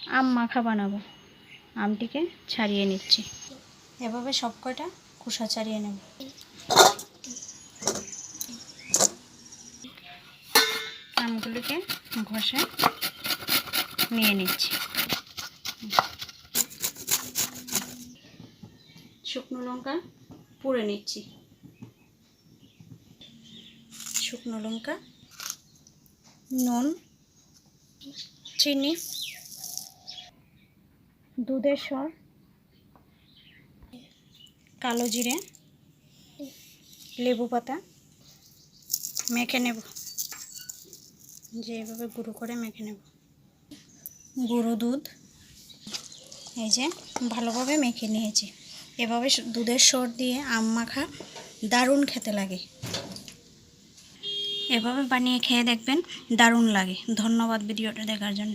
আম মাখা বানাবো। আমটিকে ছাড়িয়ে নিচ্ছি। এভাবে সব কয়টা খোসা ছাড়িয়ে নেব। আমগুলিকে ঘষে নিয়ে নিচ্ছি। শুকনো লঙ্কা পুড়ে নিচ্ছি। শুকনো লঙ্কা, নুন, চিনি, দুধের সর, কালো জিরে, লেবু পাতা মেখে নেব। যেভাবে গুঁড়ো করে মেখে নেব। গুঁড়ো দুধ এই যে ভালোভাবে মেখে নিয়েছি। এভাবে দুধের সর দিয়ে আম মাখা দারুণ খেতে লাগে। এভাবে বানিয়ে খেয়ে দেখবেন, দারুণ লাগে। ধন্যবাদ ভিডিওটা দেখার জন্য।